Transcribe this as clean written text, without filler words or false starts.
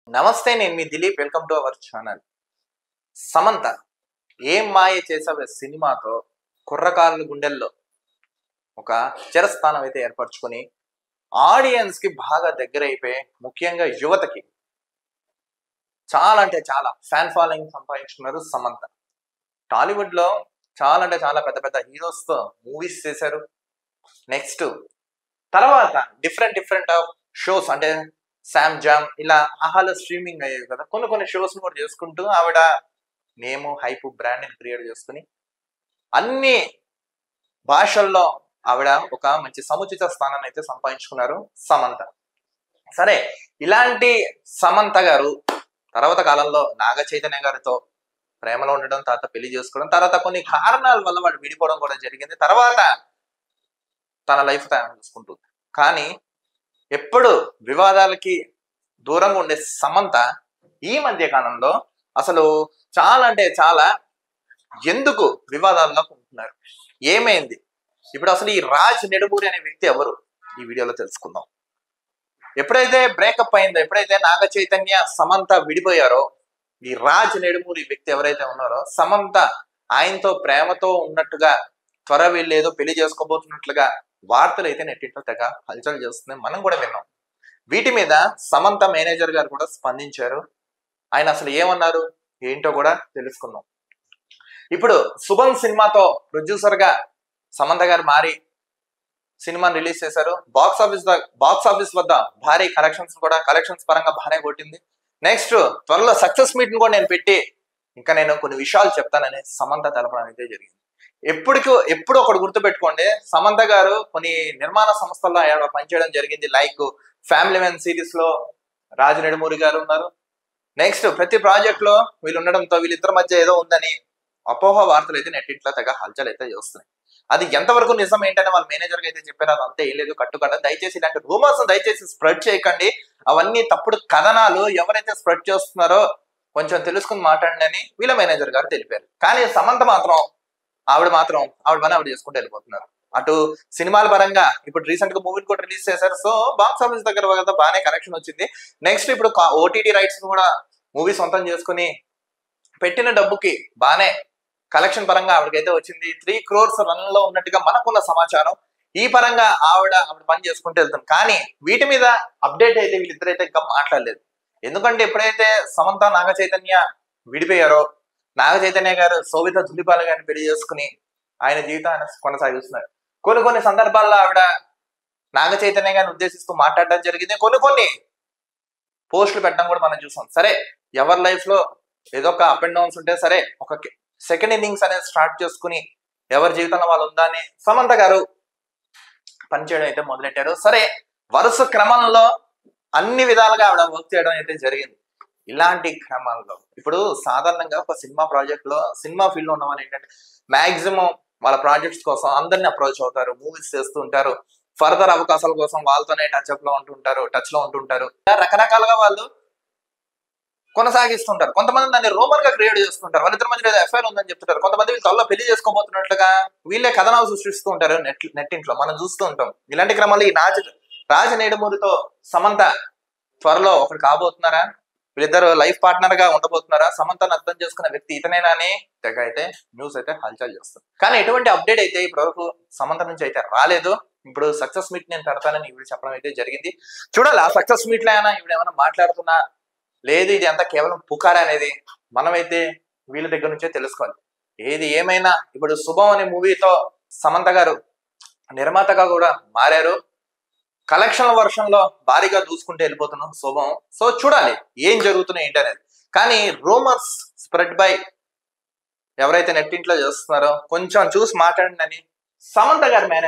నమస్తే, నేను మీ Dilip. Welcome to our channel. Samantha ఏం మాయ చేసావే సినిమాతో కుర్రకారుల గుండెల్లో ఒక చిరస్థానం అయితే ఏర్పరచుకొని ఆడియన్స్ కి బాగా దగ్గర అయిపోయి, ముఖ్యంగా యువతకి చాలా అంటే చాలా ఫ్యాన్ ఫాలోయింగ్ సంపాదించుకున్నారు సమంత. టాలీవుడ్ లో చాలా అంటే చాలా పెద్ద పెద్ద హీరోస్ తో మూవీస్ చేశారు. నెక్స్ట్ తర్వాత డిఫరెంట్ ఆఫ్ షోస్ అంటే శామ్ జామ్ ఇలా ఆహాలో స్ట్రీమింగ్ అయ్యేవి కదా, కొన్ని షోస్ కూడా చేసుకుంటూ ఆవిడ నేము హైప్ బ్రాండ్ క్రియేట్ చేసుకుని అన్ని భాషల్లో ఆవిడ ఒక మంచి సముచిత స్థానాన్ని అయితే సంపాదించుకున్నారు సమంత. సరే, ఇలాంటి సమంత గారు తర్వాత కాలంలో నాగ చైతన్య గారితో ప్రేమలో ఉండడం, తర్వాత పెళ్లి చేసుకోవడం, తర్వాత కొన్ని కారణాల వల్ల వాడు విడిపోవడం కూడా జరిగింది. తర్వాత తన లైఫ్ తయారు చూసుకుంటుంది. కానీ ఎప్పుడు వివాదాలకి దూరంగా ఉండే సమంత ఈ మధ్య కాలంలో అసలు చాలా అంటే చాలా ఎందుకు వివాదాల్లో ఉంటున్నారు, ఏమైంది, ఇప్పుడు అసలు ఈ రాజ్ నెడుమూరి అనే వ్యక్తి ఎవరు, ఈ వీడియోలో తెలుసుకుందాం. ఎప్పుడైతే బ్రేకప్ అయిందో, ఎప్పుడైతే నాగ చైతన్య సమంత విడిపోయారో, ఈ రాజ్ నెడుమూరి వ్యక్తి ఎవరైతే ఉన్నారో, సమంత ఆయనతో ప్రేమతో ఉన్నట్టుగా, త్వర వీళ్ళేదో పెళ్లి చేసుకోబోతున్నట్లుగా వార్తలు అయితే నెట్టింట్లో తెగ హల్చల్ చేస్తుంది, మనం కూడా విన్నాం. వీటి మీద సమంత మేనేజర్ గారు కూడా స్పందించారు. ఆయన అసలు ఏమన్నారు ఏంటో కూడా తెలుసుకుందాం. ఇప్పుడు శుభం సినిమాతో ప్రొడ్యూసర్ గా సమంత గారు మారి సినిమాని రిలీజ్ చేశారు. బాక్స్ ఆఫీస్ వద్ద భారీ కలెక్షన్స్ పరంగా బాగానే కొట్టింది. నెక్స్ట్ త్వరలో సక్సెస్ మీట్ ని కూడా నేను పెట్టి ఇంకా నేను కొన్ని విషయాలు చెప్తానని సమంత తెలపడం అయితే జరిగింది. ఎప్పుడు ఒకటి గుర్తుపెట్టుకోండి, సమంత గారు కొన్ని నిర్మాణ సంస్థల్లో పనిచేయడం జరిగింది. లైక్ ఫ్యామిలీ మ్యాన్ సిరీస్ లో రాజ్ నెడుమూరి గారు ఉన్నారు. నెక్స్ట్ ప్రతి ప్రాజెక్ట్ లో వీళ్ళు ఉండడంతో వీళ్ళిద్దరి మధ్య ఏదో ఉందని అపోహ వార్తలు అయితే నెట్టింట్లో తెగ హల్చల్ అయితే చేస్తున్నాయి. అది ఎంతవరకు నిజం ఏంటని వాళ్ళ మేనేజర్ గా అయితే చెప్పారు. అది అంతే, ఏం లేదు, కట్టుకడ. దయచేసి ఇలాంటి రూమర్స్ దయచేసి స్ప్రెడ్ చేయకండి. అవన్నీ తప్పుడు కథనాలు, ఎవరైతే స్ప్రెడ్ చేస్తున్నారో కొంచెం తెలుసుకుని మాట్లాడండి అని వీళ్ళ మేనేజర్ గారు తెలిపారు. కానీ సమంత మాత్రం ఆవిడ పని ఆవిడ చేసుకుంటూ వెళ్ళిపోతున్నారు. అటు సినిమాల పరంగా ఇప్పుడు రీసెంట్ గా మూవీని కూడా రిలీజ్ చేశారు. సో బాక్స్ ఆఫీస్ దగ్గర బాగానే కనెక్షన్ వచ్చింది. నెక్స్ట్ ఇప్పుడు ఓటీటీ రైట్స్ కూడా మూవీ సొంతం చేసుకుని పెట్టిన డబ్బుకి బాగానే కలెక్షన్ పరంగా ఆవిడకైతే వచ్చింది. 3 crores రన్ లో ఉన్నట్టుగా మనకున్న సమాచారం. ఈ పరంగా ఆవిడ పని చేసుకుంటూ వెళ్తాం. కానీ వీటి మీద అప్డేట్ అయితే వీళ్ళిద్దరైతే ఇంకా మాట్లాడలేదు. ఎందుకంటే ఎప్పుడైతే సమంత నాగ చైతన్య విడిపోయారో, నాగ చైతన్య గారు శోభిత ధులిపాల గారిని పెళ్లి చేసుకుని ఆయన జీవితాన్ని కొనసాగిస్తున్నారు. కొన్ని సందర్భాల్లో ఆవిడ నాగ చైతన్య గారిని ఉద్దేశిస్తూ మాట్లాడడం జరిగింది. కొన్ని పోస్టులు పెట్టడం కూడా మనం చూసాం. సరే, ఎవరి లైఫ్ లో ఏదో ఒక అప్ అండ్ డౌన్స్ ఉంటే సరే, ఒక సెకండ్ ఇన్నింగ్స్ అనేది స్టార్ట్ చేసుకుని ఎవరి జీవితంలో వాళ్ళు ఉందా అని సమంత గారు పనిచేయడం అయితే మొదలెట్టారు. సరే, వరుస క్రమంలో అన్ని విధాలుగా ఆవిడ వర్క్ చేయడం అయితే జరిగింది. ఇలాంటి క్రమాల్లో ఇప్పుడు సాధారణంగా ఒక సినిమా ప్రాజెక్ట్ లో, సినిమా ఫీల్డ్ లో ఉన్నవాళ్ళు ఏంటంటే మాక్సిమం వాళ్ళ ప్రాజెక్ట్స్ కోసం అందరిని అప్రోచ్ అవుతారు, మూవీస్ చేస్తూ ఉంటారు, ఫర్దర్ అవకాశాల కోసం వాళ్ళతోనే టచ్ లో ఉంటుంటారు. రకరకాలుగా వాళ్ళు కొనసాగిస్తుంటారు. కొంతమంది దాన్ని రూమర్ గా క్రియేట్ చేస్తుంటారు. వాళ్ళిద్దరి మధ్య ఏదో ఎఫ్ఐఆర్ ఉందని చెప్తుంటారు. కొంతమంది వీళ్ళు త్వరలో పెళ్లి చేసుకోబోతున్నట్లుగా వీళ్ళే కథనాలు సృష్టిస్తూ ఉంటారు నెట్టింట్లో మనం చూస్తూ ఉంటాం. ఇలాంటి క్రమంలో ఈ రాజ్ నెడుమూరితో సమంత త్వరలో ఒకటి కాబోతున్నారా, వీళ్ళిద్దరు లైఫ్ పార్ట్నర్ గా ఉండబోతున్నారా, సమంతను అర్థం చేసుకున్న వ్యక్తి ఇతనేనా అని తెగ అయితే న్యూస్ అయితే హల్చల్ చేస్తుంది. కానీ ఎటువంటి అప్డేట్ అయితే ఇప్పటివరకు సమంత నుంచి అయితే రాలేదు. ఇప్పుడు సక్సెస్ మీట్ నేను పెడతానని ఇవి చెప్పడం అయితే జరిగింది. చూడాలి ఆ సక్సెస్ మీట్ లో అయినా ఇవిడేమైనా మాట్లాడుతున్నా లేదు, ఇది అంతా కేవలం పుకార్ అనేది మనమైతే వీళ్ళ దగ్గర నుంచే తెలుసుకోవాలి. ఏది ఏమైనా ఇప్పుడు శుభం అనే మూవీతో సమంత గారు నిర్మాతగా కూడా మారారు. కలెక్షన్ల వర్షంలో భారీగా దూసుకుంటూ వెళ్ళిపోతున్నాం శుభం. సో చూడాలి ఏం జరుగుతున్నాయి ఏంటనేది. కానీ రూమర్స్ స్ప్రెడ్ బై ఎవరైతే నెట్టింట్లో చేస్తున్నారో కొంచెం చూసి మాట్లాడండి అని సమంత గారి మేనేజర్